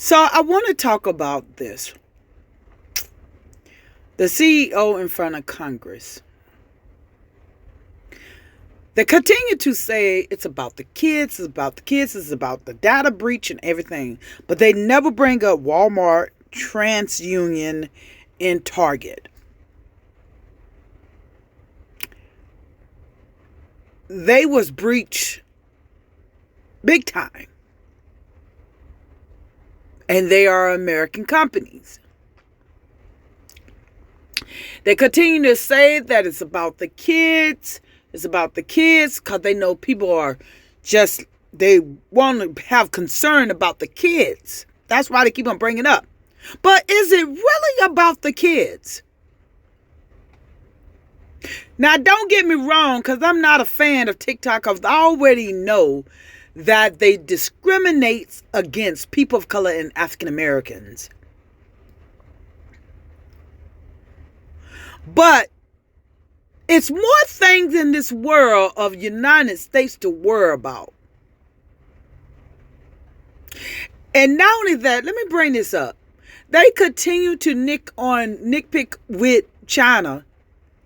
So I want to talk about this. The CEO in front of Congress. They continue to say it's about the kids, it's about the data breach and everything. But they never bring up Walmart, TransUnion, and Target. They was breached big time. And they are American companies. They continue to say that it's about the kids. It's about the kids because they know people are they want to have concern about the kids. That's why they keep on bringing it up. But is it really about the kids? Now, don't get me wrong, because I'm not a fan of TikTok. I already know that they discriminate against people of color and African Americans. But it's more things in this world of United States to worry about. And not only that, let me bring this up. They continue to nitpick with China.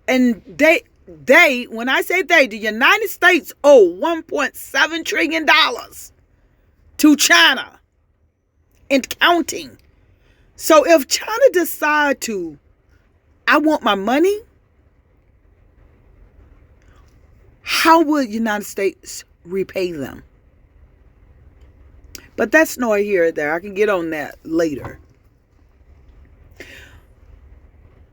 And they, when I say they, the United States owe $1.7 trillion to China and counting. So if China decide to, I want my money, how would United States repay them? But that's nor here or there. I can get on that later.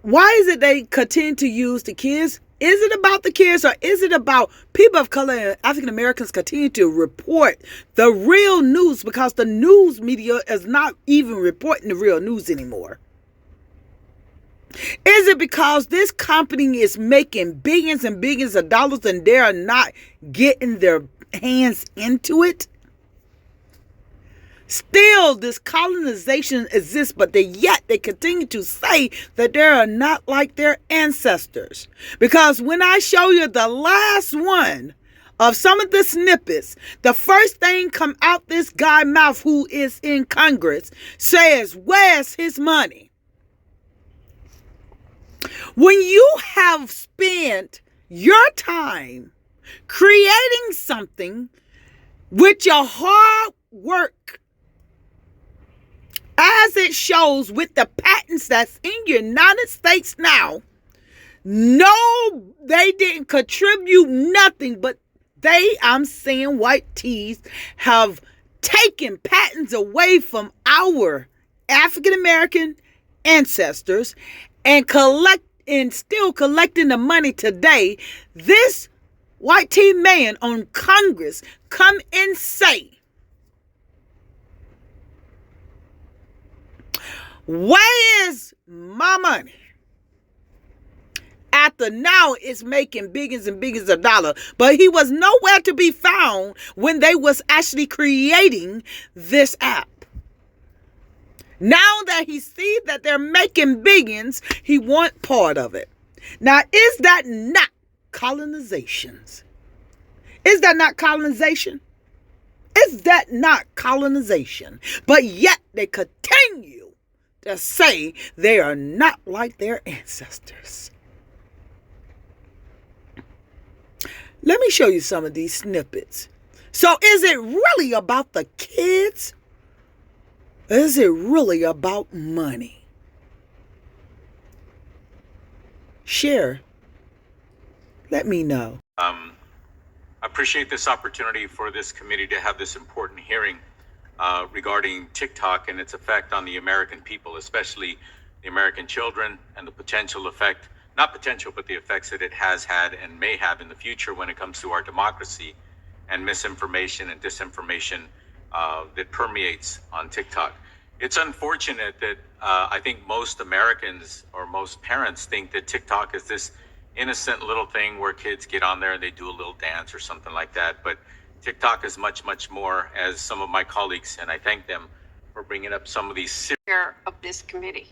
Why is it they continue to use the kids? Is it about the kids, or is it about people of color and African Americans continue to report the real news, because the news media is not even reporting the real news anymore? Is it because this company is making billions and billions of dollars and they're not getting their hands into it? Still, this colonization exists, but yet they continue to say that they are not like their ancestors. Because when I show you the last one of some of the snippets, the first thing come out this guy's mouth, who is in Congress, says, "Where's his money?" When you have spent your time creating something with your hard work, as it shows with the patents that's in the United States now, no, they didn't contribute nothing, but I'm saying white tees, have taken patents away from our African American ancestors and still collecting the money today. This white tea man on Congress come and say, "Where is my money?" After now it's making billions and billions of dollars. But he was nowhere to be found when they was actually creating this app. Now that he sees that they're making billions, he want part of it. Now, is that not colonizations? Is that not colonization? Is that not colonization? But yet they continue to say they are not like their ancestors. Let me show you some of these snippets. So is it really about the kids? Or is it really about money? Share. Let me know. I appreciate this opportunity for this committee to have this important hearing regarding TikTok and its effect on the American people, especially the American children, and the potential effect, not potential, but the effects that it has had and may have in the future when it comes to our democracy and misinformation and disinformation that permeates on TikTok. It's unfortunate that I think most Americans or most parents think that TikTok is this innocent little thing where kids get on there and they do a little dance or something like that. But TikTok is much, much more, as some of my colleagues, and I thank them for bringing up some of these of this committee.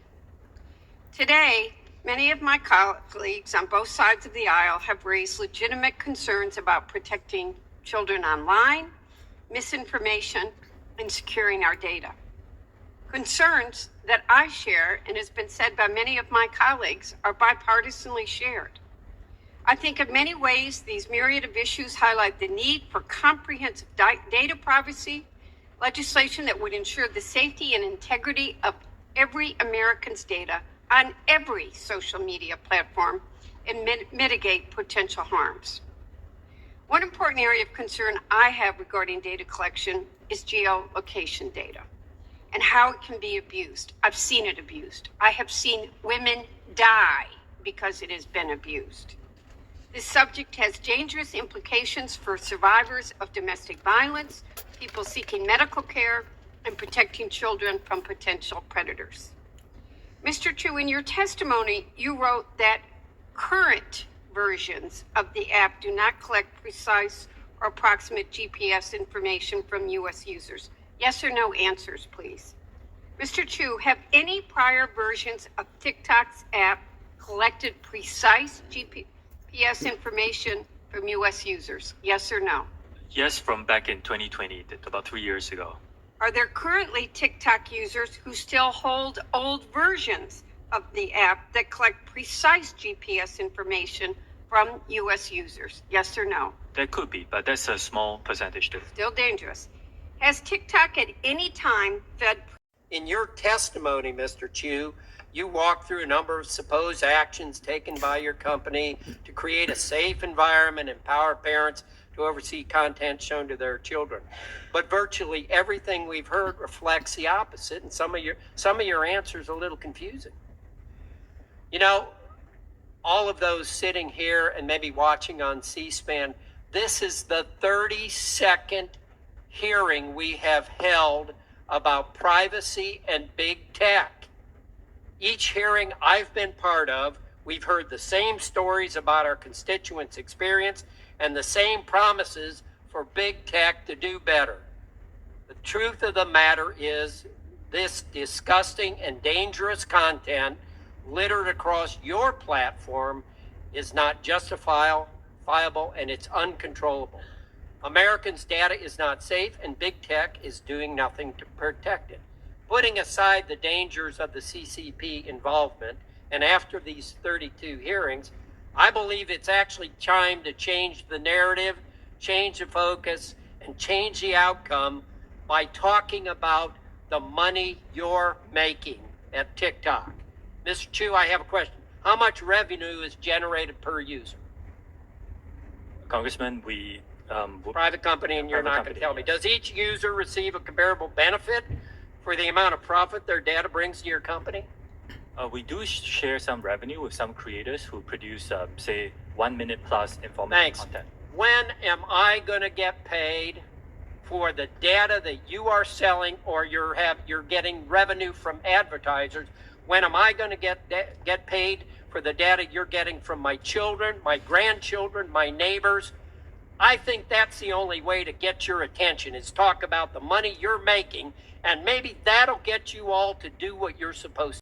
Today, many of my colleagues on both sides of the aisle have raised legitimate concerns about protecting children online, misinformation, and securing our data. Concerns that I share and has been said by many of my colleagues are bipartisanly shared. I think in many ways these myriad of issues highlight the need for comprehensive data privacy legislation that would ensure the safety and integrity of every American's data on every social media platform and mitigate potential harms. One important area of concern I have regarding data collection is geolocation data and how it can be abused. I've seen it abused. I have seen women die because it has been abused. This subject has dangerous implications for survivors of domestic violence, people seeking medical care, and protecting children from potential predators. Mr. Chu, in your testimony, you wrote that current versions of the app do not collect precise or approximate GPS information from U.S. users. Yes or no answers, please. Mr. Chu, have any prior versions of TikTok's app collected precise GPS information from U.S. users? Yes or no? Yes, from back in 2020, about 3 years ago. Are there currently TikTok users who still hold old versions of the app that collect precise GPS information from U.S. users? Yes or no? There could be, but that's a small percentage too. Still dangerous. Has TikTok at any time fed... In your testimony, Mr. Chu, you walked through a number of supposed actions taken by your company to create a safe environment, empower parents to oversee content shown to their children. But virtually everything we've heard reflects the opposite, and some of your answers are a little confusing. You know, all of those sitting here and maybe watching on C-SPAN, this is the 32nd hearing we have held about privacy and big tech. Each hearing I've been part of, we've heard the same stories about our constituents' experience and the same promises for big tech to do better. The truth of the matter is this disgusting and dangerous content littered across your platform is not justifiable and it's uncontrollable. Americans' data is not safe and big tech is doing nothing to protect it. Putting aside the dangers of the CCP involvement, and after these 32 hearings, I believe it's actually time to change the narrative, change the focus, and change the outcome by talking about the money you're making at TikTok. Mr. Chu, I have a question. How much revenue is generated per user? Congressman, we... Private company, and you're not going to tell me. Does each user receive a comparable benefit for the amount of profit their data brings to your company? We do share some revenue with some creators who produce, say, 1 minute plus informative Thanks. content. When am I going to get paid for the data that you are selling, or you're getting revenue from advertisers? When am I going to get paid for the data you're getting from my children, my grandchildren, my neighbors? I think that's the only way to get your attention, is talk about the money you're making, and maybe that'll get you all to do what you're supposed to.